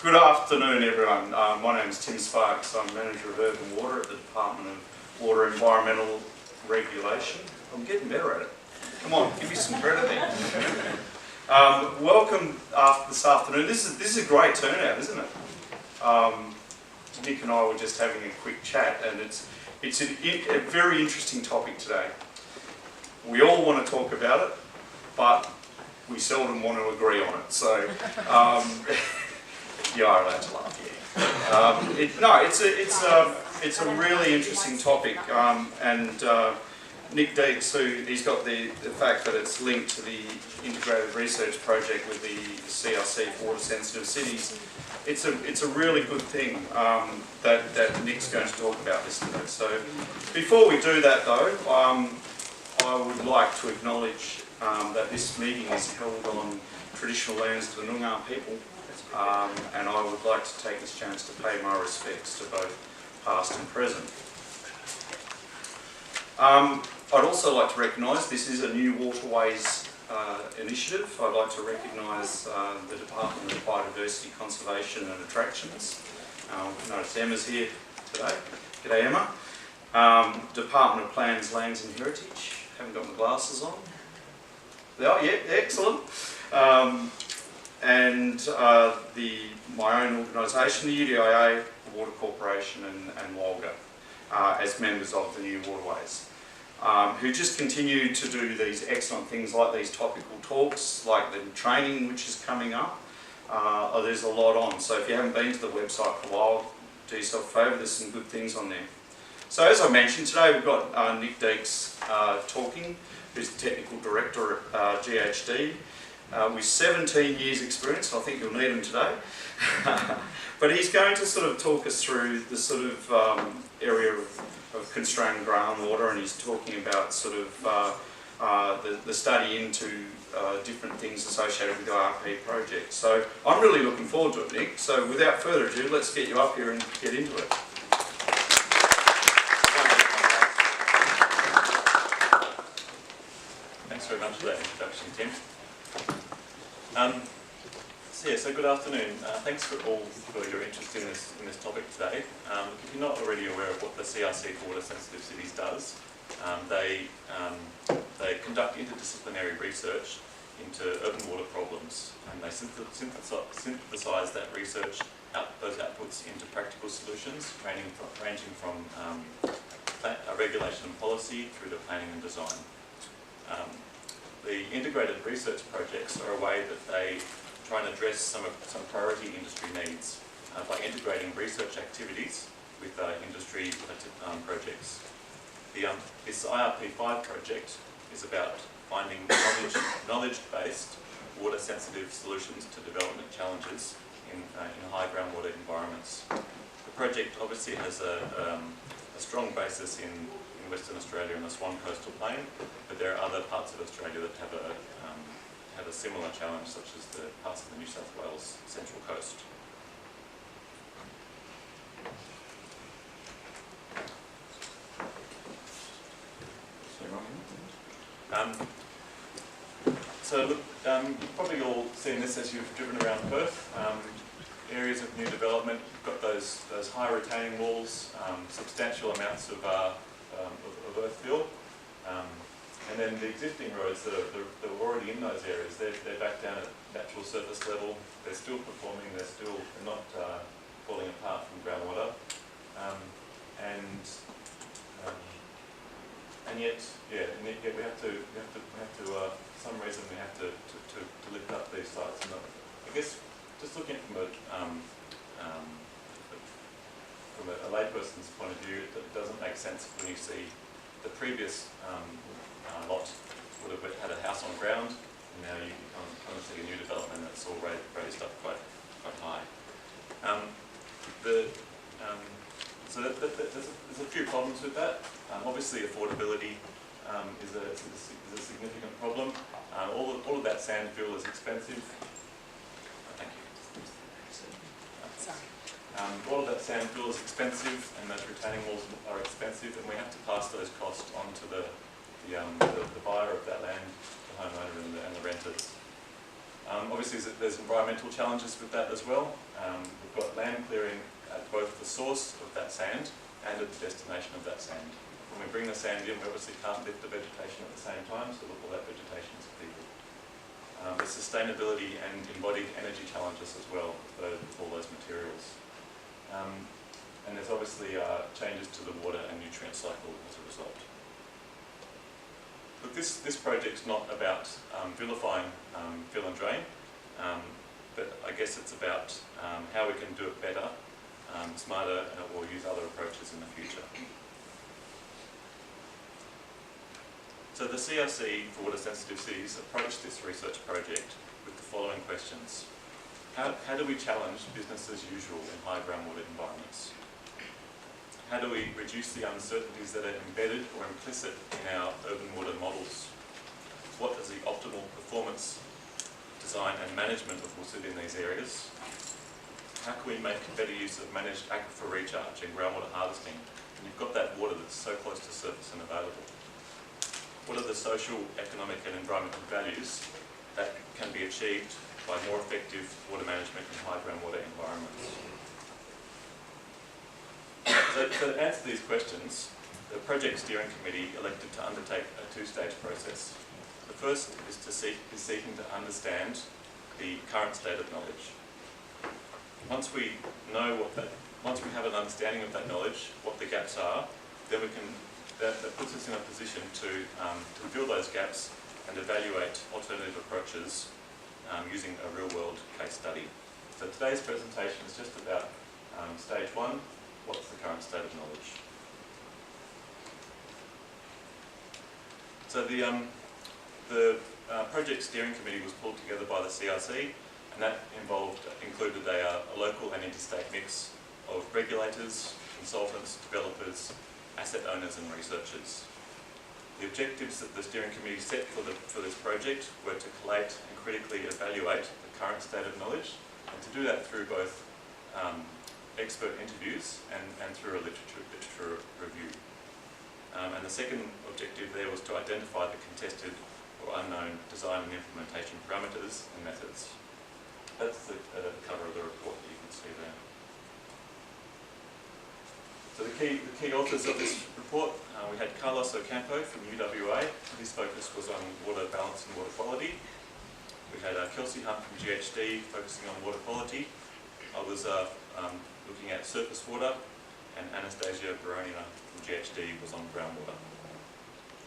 Good afternoon, everyone. My name is Tim Sparks. I'm Manager of Urban Water at the Department of Water Environmental Regulation. I'm getting better at it. Come on, give me some credit there. Welcome this afternoon. This is a great turnout, isn't it? Nick and I were just having a quick chat, and it's a very interesting topic today. We all want to talk about it, but we seldom want to agree on it. So. You are allowed to laugh, yeah. It's a really interesting topic, and Nick Deeks, he's got the fact that it's linked to the integrated research project with the CRC for water sensitive cities. It's a really good thing that Nick's going to talk about this today. So before we do that though, I would like to acknowledge that this meeting is held on traditional lands of the Noongar people. And I would like to take this chance to pay my respects to both past and present. I'd also like to recognise this is a new waterways initiative. I'd like to recognise the Department of Biodiversity, Conservation and Attractions. Notice Emma's here today. G'day Emma. Department of Plans, Lands and Heritage. Haven't got my glasses on. Oh yeah, excellent. And my own organisation, the UDIA, the Water Corporation and WOLGA, as members of the new waterways, who just continue to do these excellent things like these topical talks, like the training which is coming up. There's a lot on, so if you haven't been to the website for a while, do yourself a favour, there's some good things on there. So as I mentioned, today we've got Nick Deeks talking, who's the Technical Director at GHD. With 17 years experience, I think you'll need him today. But he's going to sort of talk us through the sort of area of constrained groundwater, and he's talking about sort of the study into different things associated with the IRP project. So I'm really looking forward to it, Nick. So without further ado, let's get you up here and get into it. Thanks very much for that introduction, Tim. So good afternoon. Thanks for your interest in this topic today. If you're not already aware of what the CRC for Water Sensitive Cities does, they conduct interdisciplinary research into urban water problems, and they synthesise that research, those outputs into practical solutions, ranging from regulation and policy through to planning and design. The integrated research projects are a way that they try and address some priority industry needs by integrating research activities with industry projects. This IRP5 project is about finding knowledge-based water-sensitive solutions to development challenges in high groundwater environments. The project obviously has a strong basis in Western Australia and the Swan Coastal Plain, but there are other parts of Australia that have a similar challenge, such as the parts of the New South Wales Central Coast. So look, you've probably all seen this as you've driven around Perth. Areas of new development, you've got those high retaining walls, substantial amounts of earth fill, and then the existing roads that are already in those areas, they're back down at natural surface level. They're still performing. They're not falling apart from groundwater, and yet we have to for some reason we have to lift up these sites. And I guess just looking from a layperson's point of view, it doesn't make sense when you see the previous lot would have had a house on ground, and now you kind of see a new development that's all raised up quite high. So there's a few problems with that. Obviously, affordability is a significant problem. All of that sand fill is expensive. Thank you. Sorry. All of that sand fill is expensive, and those retaining walls are expensive, and we have to pass those costs on to the buyer of that land, the homeowner and the renters. Obviously there's environmental challenges with that as well. we've got land clearing at both the source of that sand and at the destination of that sand. When we bring the sand in, we obviously can't lift the vegetation at the same time, so all that vegetation is people. There's sustainability and embodied energy challenges as well with all those materials. And there's obviously changes to the water and nutrient cycle as a result. Look, this project's not about vilifying fill and drain, but I guess it's about how we can do it better, smarter, or use other approaches in the future. So the CRC for Water Sensitive Cities approached this research project with the following questions. How do we challenge business as usual in high groundwater environments? How do we reduce the uncertainties that are embedded or implicit in our urban water models? What is the optimal performance, design and management of water in these areas? How can we make better use of managed aquifer recharge and groundwater harvesting? And you've got that water that's so close to surface and available. What are the social, economic and environmental values that can be achieved by more effective water management in high groundwater environments? So to answer these questions, the Project Steering Committee elected to undertake a two-stage process. The first is seeking to understand the current state of knowledge. Once we have an understanding of that knowledge, what the gaps are, then that puts us in a position to fill those gaps and evaluate alternative approaches using a real-world case study. So today's presentation is just about stage one, what's the current state of knowledge. So the Project Steering Committee was pulled together by the CRC, and that included a local and interstate mix of regulators, consultants, developers, asset owners and researchers. The objectives that the Steering Committee set for this project were to collate and critically evaluate the current state of knowledge, and to do that through both expert interviews and through a literature review. And the second objective there was to identify the contested or unknown design and implementation parameters and methods. That's the cover of the report that you can see there. So the key authors of this report, we had Carlos Ocampo from UWA. His focus was on water balance and water quality. We had Kelsey Hunt from GHD focusing on water quality. I was looking at surface water, and Anastasia Baronia from GHD was on groundwater.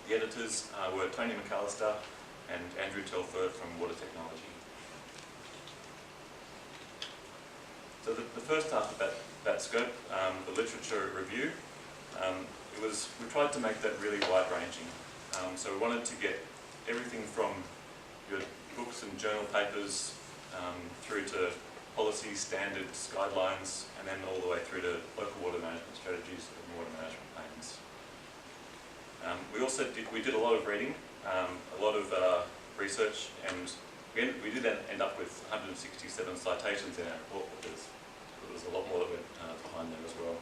The editors were Tony McAllister and Andrew Telford from Water Technology. So the first half of that scope, the literature review, we tried to make that really wide-ranging. So we wanted to get everything from your books and journal papers through to policies, standards, guidelines, and then all the way through to local water management strategies and water management plans. We did a lot of reading, a lot of research, and we did end up with 167 citations in our report, but there's a lot more that went behind there as well.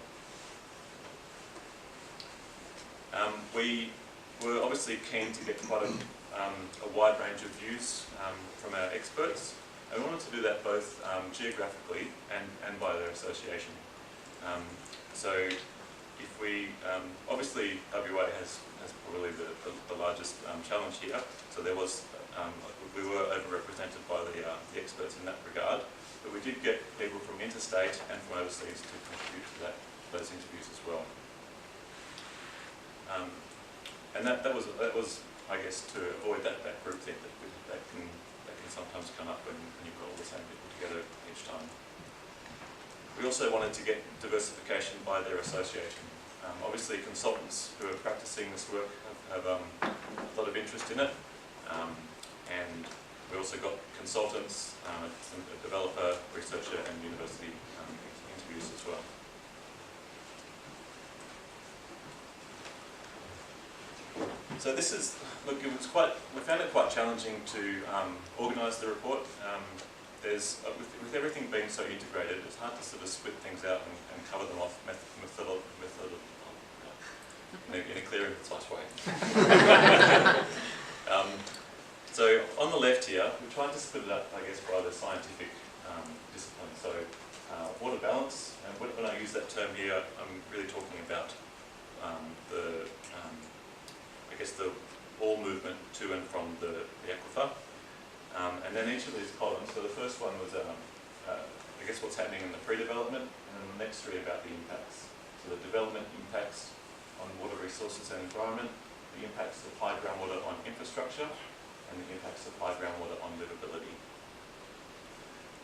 We were obviously keen to get quite a wide range of views from our experts, and we wanted to do that both geographically and by their association. So if we, obviously WA has probably the largest challenge here, so there was, we were overrepresented by the experts in that regard, but we did get people from interstate and from overseas to contribute to those interviews as well. And that was, I guess, to avoid that groupthink that can sometimes come up when you've got all the same people together each time. We also wanted to get diversification by their association. Obviously, consultants who are practicing this work have a lot of interest in it, and we also got consultants, a developer, researcher, and university interviews as well. So this is, look, we found it quite challenging to organise the report. With everything being so integrated, it's hard to sort of split things out and cover them off in a clear and concise way. So on the left here, we tried to split it up, I guess, by the scientific discipline. So use that term here, I'm really talking about I guess the wall movement to and from the aquifer. And then each of these columns, so the first one was I guess what's happening in the pre-development, and then the next three about the impacts. So the development impacts on water resources and environment, the impacts of high groundwater on infrastructure, and the impacts of high groundwater on livability.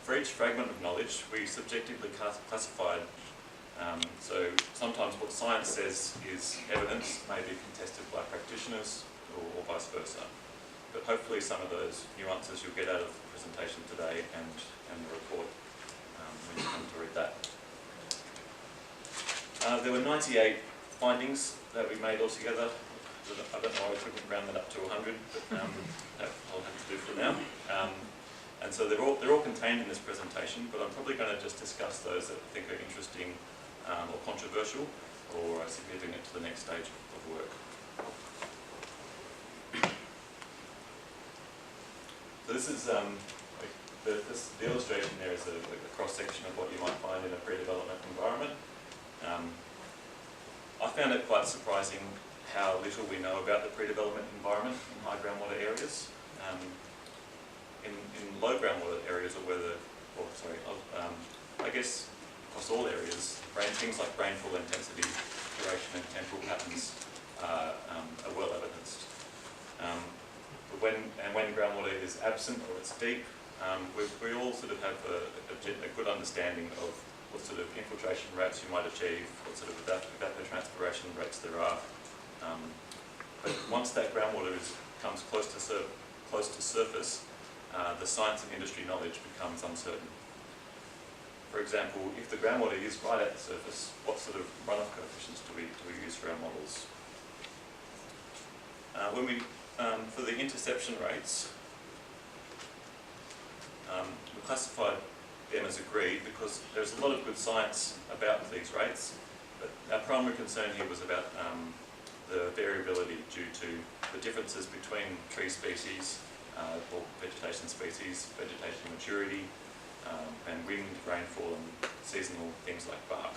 For each fragment of knowledge, we subjectively classified, so sometimes what science says is evidence may be contested by practitioners or vice versa. But hopefully some of those nuances you'll get out of the presentation today and the report when you come to read that. There were 98 findings that we made altogether. I don't know why we couldn't round that up to 100, but I'll have to do for now. And so they're all contained in this presentation, but I'm probably going to just discuss those that I think are interesting or controversial or significant to the next stage of work. So this is the illustration there is a cross-section of what you might find in a pre-development environment. I found it quite surprising how little we know about the pre-development environment in high groundwater areas. In low groundwater areas, I guess across all areas, things like rainfall intensity, duration and temporal patterns are well evidenced. But when groundwater is absent or it's deep, we all sort of have a good understanding of what sort of infiltration rates you might achieve, what sort of evapotranspiration rates there are. But once that groundwater comes close to surface, the science and industry knowledge becomes uncertain. For example, if the groundwater is right at the surface, what sort of runoff coefficients do we use for our models? For the interception rates, we classified them as agreed because there's a lot of good science about these rates, but our primary concern here was about the variability due to the differences between tree species or vegetation species, vegetation maturity, and wind, rainfall and seasonal things like bark.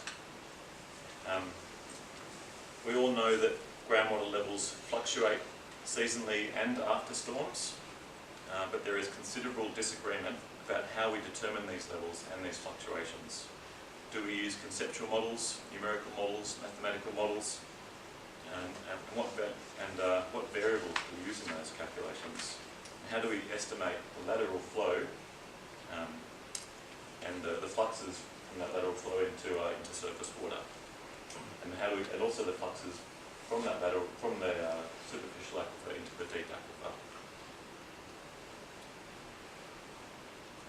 We all know that groundwater levels fluctuate seasonally and after storms, but there is considerable disagreement about how we determine these levels and these fluctuations. Do we use conceptual models, numerical models, mathematical models, and what variables do we use in those calculations? How do we estimate the lateral flow and the fluxes from that lateral flow into surface water, and also the fluxes from the superficial aquifer into the deep aquifer.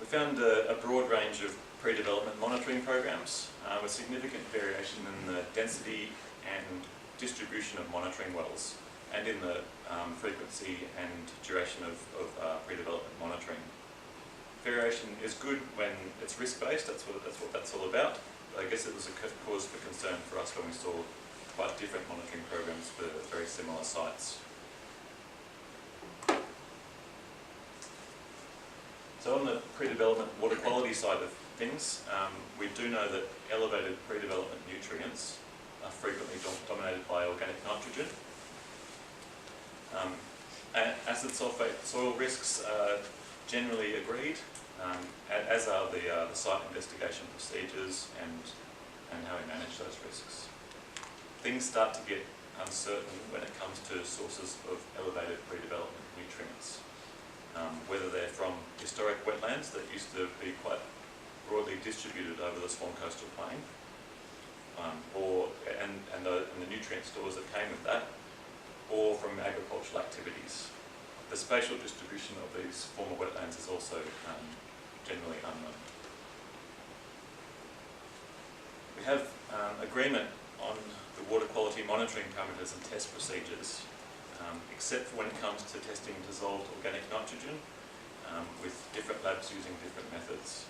We found a broad range of pre-development monitoring programs with significant variation in the density and distribution of monitoring wells and in the frequency and duration of pre-development monitoring. Variation is good when it's risk-based, that's what that's all about. But I guess it was a cause for concern for us when we saw quite different monitoring programs for very similar sites. So on the pre-development water quality side of things, we do know that elevated pre-development nutrients are frequently dominated by organic nitrogen. Acid sulfate soil risks are generally agreed, as are the site investigation procedures and how we manage those risks. Things start to get uncertain when it comes to sources of elevated pre-development nutrients, whether they're from historic wetlands that used to be quite broadly distributed over the Swan Coastal Plain, and the nutrient stores that came with that, or from agricultural activities. The spatial distribution of these former wetlands is also generally unknown. We have agreement on the water quality monitoring parameters and test procedures, except for when it comes to testing dissolved organic nitrogen with different labs using different methods.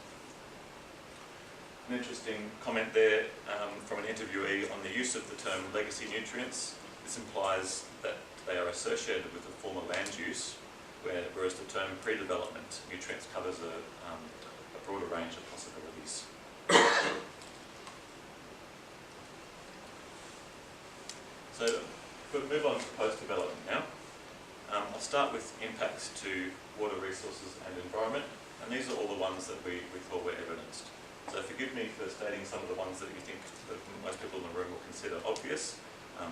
An interesting comment there from an interviewee on the use of the term legacy nutrients. This implies that they are associated with the former land use, whereas the term pre-development nutrients covers a broader range of possibilities. So we'll move on to post-development now. I'll start with impacts to water resources and environment, and these are all the ones that we thought were evidenced. So forgive me for stating some of the ones that you think that most people in the room will consider obvious,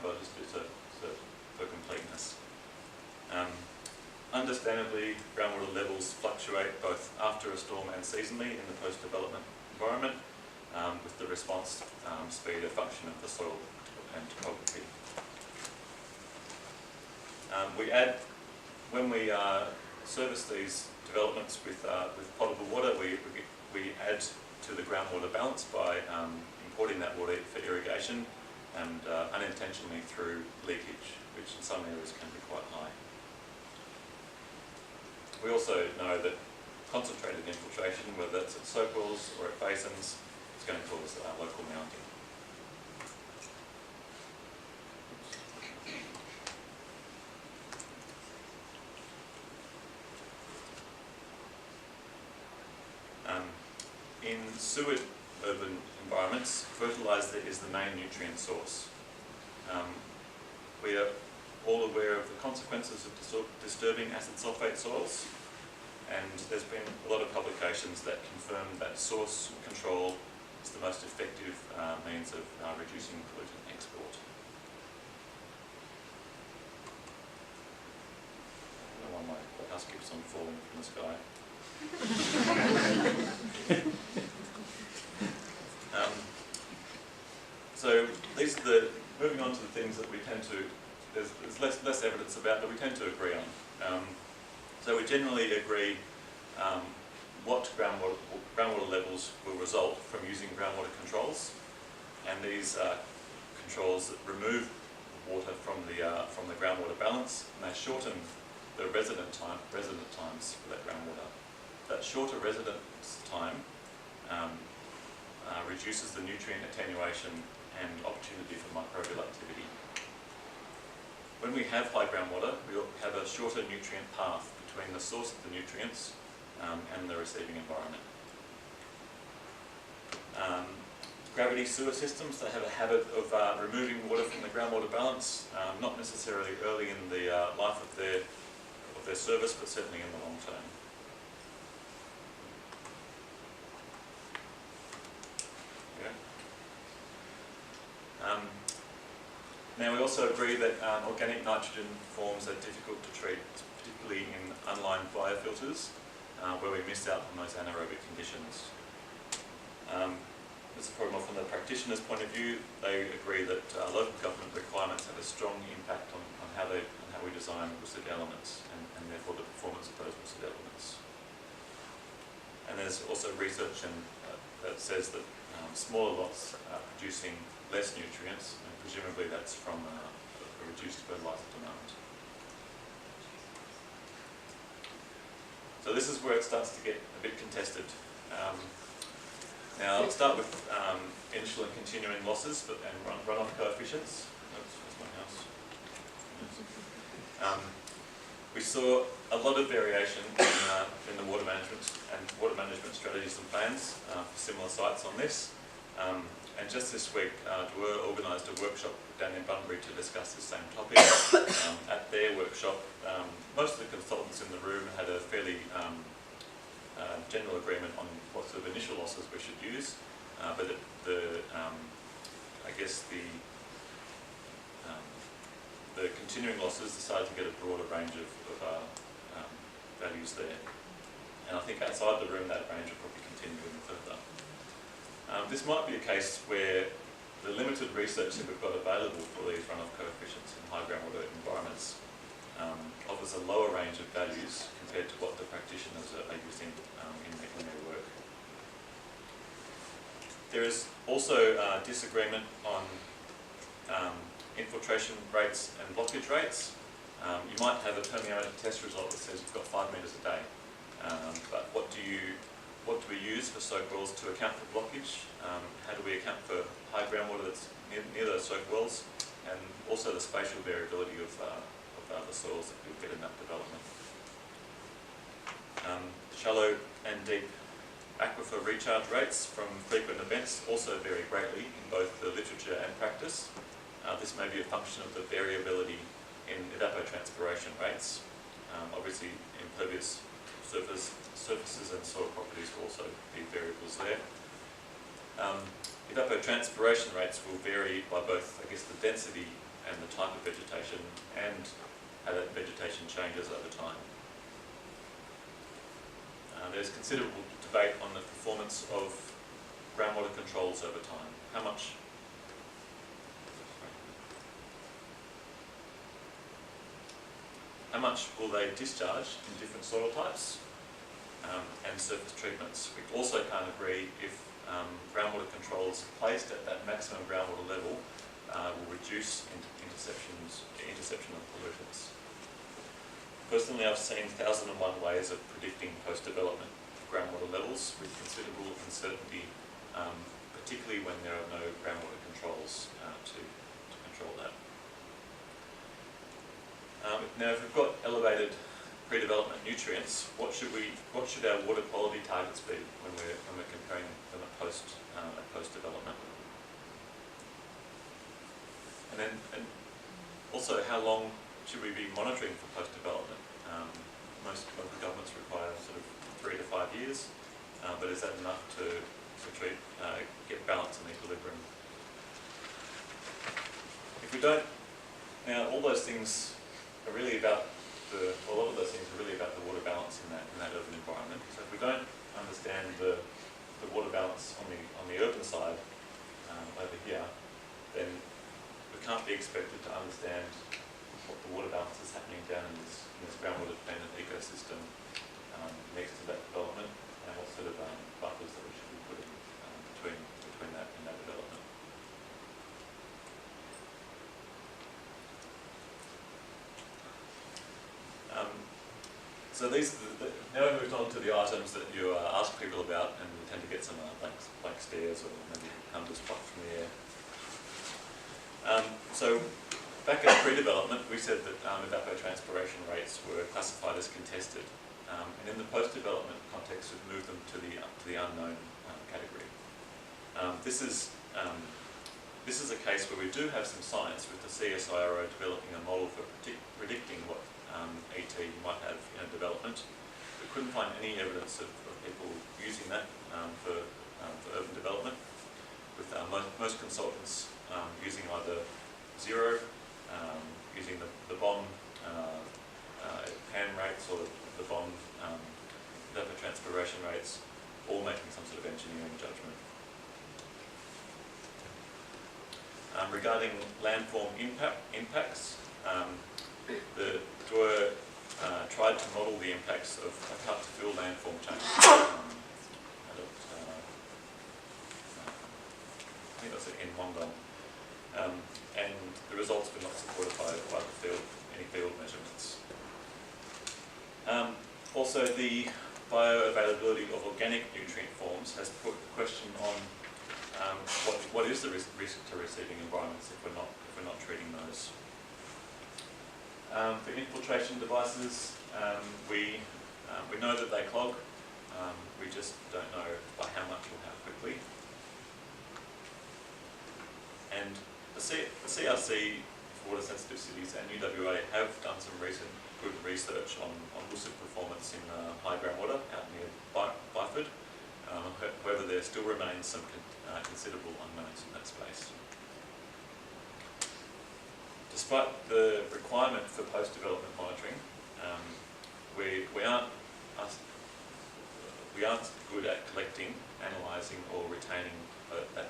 but just for completeness. Understandably, groundwater levels fluctuate both after a storm and seasonally in the post-development environment, with the response speed a function of the soil and topography. When we service these developments with potable water, we add to the groundwater balance by importing that water for irrigation and unintentionally through leakage, which in some areas can be quite high. We also know that concentrated infiltration, whether that's at soak wells or at basins, is going to cause local mounting. In sewered urban environments, fertiliser is the main nutrient source. We are all aware of the consequences of disturbing acid sulphate soils, and there's been a lot of publications that confirm that source control is the most effective means of reducing pollutant export. I don't know why my house keeps on falling from the sky. So these are moving on to the things that we tend to, there's less evidence about, but we tend to agree on. So we generally agree what groundwater levels will result from using groundwater controls, and these controls that remove water from the groundwater balance, and they shorten the resident times for that groundwater. That shorter residence time reduces the nutrient attenuation and opportunity for microbial activity. When we have high groundwater, we'll have a shorter nutrient path between the source of the nutrients and the receiving environment. Gravity sewer systems, they have a habit of removing water from the groundwater balance, not necessarily early in the life of their service, but certainly in the long term. Now we also agree that organic nitrogen forms are difficult to treat, particularly in unlined biofilters, where we miss out on those anaerobic conditions. This is probably more from the practitioner's point of view. They agree that local government requirements have a strong impact on how we design WSID elements and therefore the performance of those WSID elements. And there's also research that says that smaller lots are producing less nutrients, and presumably that's from a reduced fertiliser demand. So this is where it starts to get a bit contested. Now I'll start with initial and continuing losses and runoff coefficients. Oops, that's my house. We saw a lot of variation in the water management strategies and plans for similar sites on this. And just this week, DWER organised a workshop down in Bunbury to discuss this same topic. At their workshop, most of the consultants in the room had a fairly general agreement on what sort of initial losses we should use, but I guess the continuing losses decided to get a broader range of values there. And I think outside the room that range will probably continue even further. This might be a case where the limited research that we've got available for these runoff coefficients in high groundwater environments offers a lower range of values compared to what the practitioners are using in their work. There is also disagreement on infiltration rates and blockage rates. You might have a permeability test result that says you've got 5 metres a day, but what do we use for soak wells to account for blockage? How do we account for high groundwater that's near those soak wells, and also the spatial variability of the soils that we get in that development? Shallow and deep aquifer recharge rates from frequent events also vary greatly in both the literature and practice. this may be a function of the variability in evapotranspiration rates. Obviously, impervious surfaces and soil properties will also be variables there. Evapotranspiration rates will vary by both, I guess, the density and the type of vegetation and how that vegetation changes over time. There's considerable debate on the performance of groundwater controls over time. How much will they discharge in different soil types and surface treatments? We also can't agree if groundwater controls placed at that maximum groundwater level will reduce interception of pollutants. Personally, I've seen 1,001 ways of predicting post-development groundwater levels with considerable uncertainty, particularly when there are no groundwater controls to control that. Now, if we've got elevated pre-development nutrients, what should our water quality targets be when we're comparing them at post-development? And also, how long should we be monitoring for post-development? Most local governments require sort of 3 to 5 years, but is that enough to get balance and equilibrium? If we don't, now all those things are really about a lot of those things are really about the water balance in that urban environment. So if we don't understand the water balance on the urban side over here, then we can't be expected to understand what the water balance is happening down in this groundwater dependent ecosystem next to that development, and what sort of buffers that we should be putting between that and that development. So now we've moved on to the items that you ask people about, and we tend to get some blank stares or maybe numbers plucked from the air. So back at pre-development, we said that evapotranspiration rates were classified as contested, and in the post-development context, we've moved them to the unknown category. This is a case where we do have some science with the CSIRO developing a model for predicting what ET might have in a development. We couldn't find any evidence of people using that for urban development, with most consultants using either zero, using the bond pan rates or the bond evapotranspiration rates, or making some sort of engineering judgment. Regarding landform impacts, the DWER tried to model the impacts of a cut-to-fill landform change. I think that's in Wollongong. And the results were not supported by any field measurements. Also, the bioavailability of organic nutrient forms has put the question on what is the risk to receiving environments if we're not treating those. For infiltration devices, we know that they clog. We just don't know by how much or how quickly. And the CRC for water sensitive cities and UWA have done some recent good research on WSIP performance in high groundwater out near Byford. However, there still remains some considerable unknowns in that space. Despite the requirement for post-development monitoring, we aren't good at collecting, analysing, or retaining that.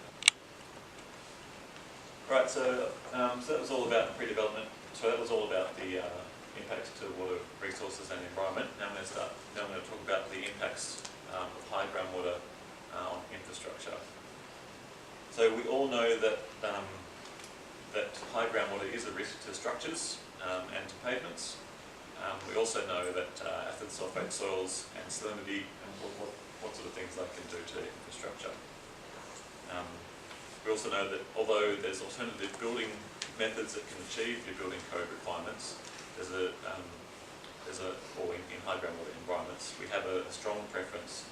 Right, so that was all about pre-development. So that was all about the impacts to water resources and environment. Now I'm going to talk about the impacts of high groundwater on infrastructure. So we all know that that high groundwater is a risk to structures and to pavements. We also know that acid sulfate soils and salinity and what sort of things they can do to infrastructure. We also know that although there's alternative building methods that can achieve the building code requirements, in high groundwater environments, we have a strong preference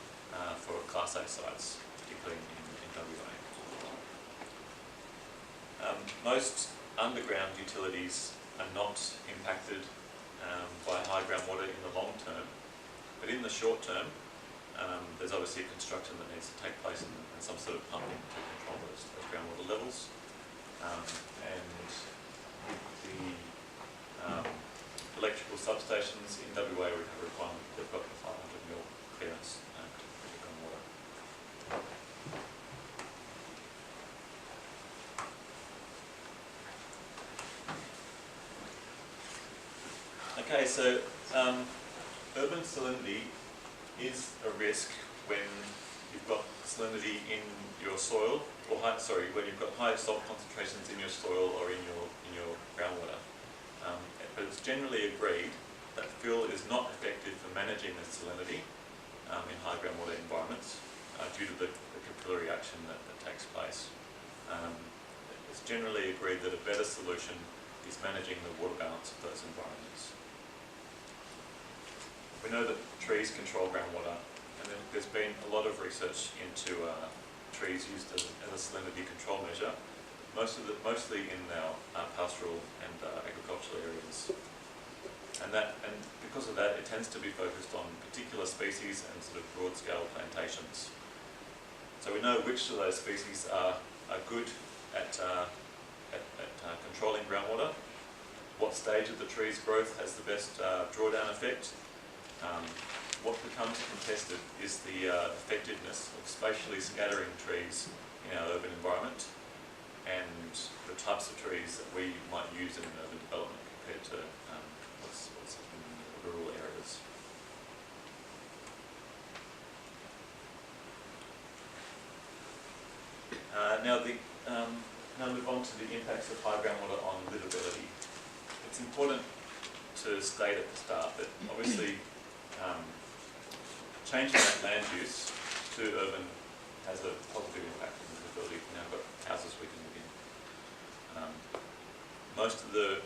for Class A sites, particularly in WA. Most underground utilities are not impacted by high groundwater in the long term, but in the short term, there's obviously a construction that needs to take place and some sort of pumping to control those groundwater levels. And the electrical substations in WA, we have a requirement that they've got the 500 mil clearance to protect groundwater. Okay, so urban salinity is a risk when you've got salinity in your soil, or when you've got high salt concentrations in your soil or in your groundwater. But it's generally agreed that fill is not effective for managing the salinity in high groundwater environments due to the capillary action that takes place. It's generally agreed that a better solution is managing the water balance of those environments. We know that trees control groundwater, and there's been a lot of research into trees used as a salinity control measure, mostly in our pastoral and agricultural areas. And because of that, it tends to be focused on particular species and sort of broad-scale plantations. So we know which of those species are good at controlling groundwater, what stage of the tree's growth has the best drawdown effect. What becomes contested is the effectiveness of spatially scattering trees in our urban environment and the types of trees that we might use in an urban development compared to what's in rural areas. Now move on to the impacts of high groundwater on livability. It's important to state at the start that obviously changing that land use to urban has a positive impact on livability. We've now got houses we can live in. Most of the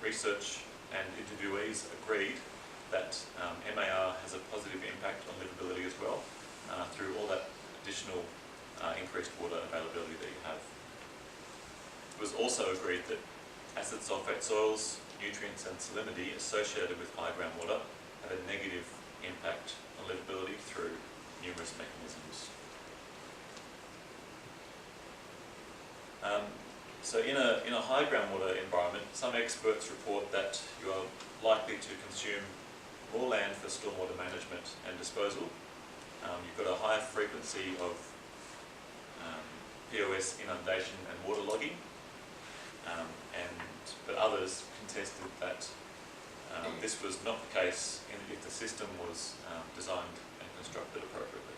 research and interviewees agreed that MAR has a positive impact on livability as well through all that additional increased water availability that you have. It was also agreed that acid sulfate soils, nutrients and salinity associated with high groundwater have a negative impact on livability through numerous mechanisms. So in a high groundwater environment, some experts report that you are likely to consume more land for stormwater management and disposal. You've got a higher frequency of POS inundation and waterlogging, but others contested that this was not the case if the system was designed and constructed appropriately.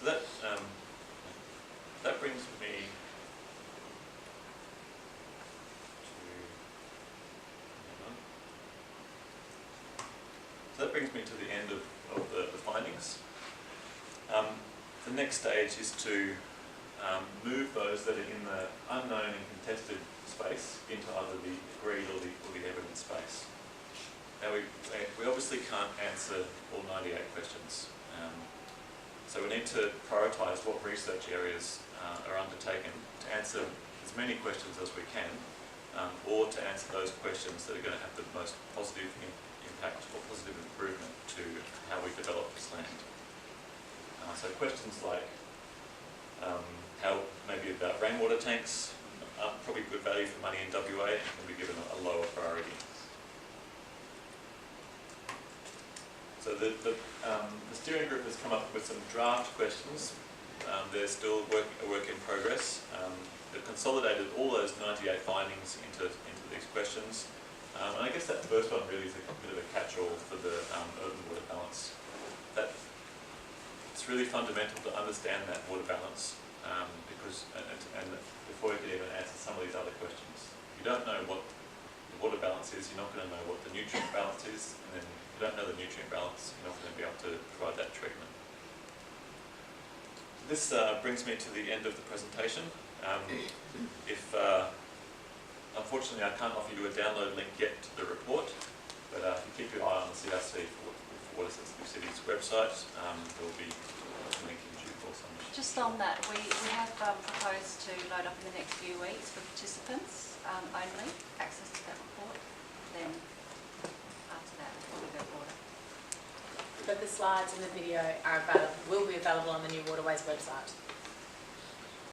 So that brings me to the end of the findings. The next stage is to move those that are in the unknown and contested space into either the agreed or the evidence space. Now we obviously can't answer all 98 questions, so we need to prioritise what research areas are undertaken to answer as many questions as we can, or to answer those questions that are going to have the most positive impact or positive improvement to how we develop this land. So questions like how maybe about rainwater tanks are probably good value for money in WA and can be given a lower priority. So the steering group has come up with some draft questions. They're still a work in progress. They've consolidated all those 98 findings into these questions. And I guess that first one really is a bit of a catch-all for the urban water balance. That it's really fundamental to understand that water balance because before you can even answer some of these other questions. If you don't know what the water balance is, you're not going to know what the nutrient balance is, and then if you don't know the nutrient balance, you're not going to be able to provide that treatment. This brings me to the end of the presentation. Unfortunately, I can't offer you a download link yet to the report, but if you keep your eye on the CRC for Water Sensitive Cities website, there will be a link in due course on this. Just just on that, we have proposed to load up in the next few weeks for participants only, access to that report. Then after that, we'll go forward. But the slides and the video are available, will be available on the New Waterways website.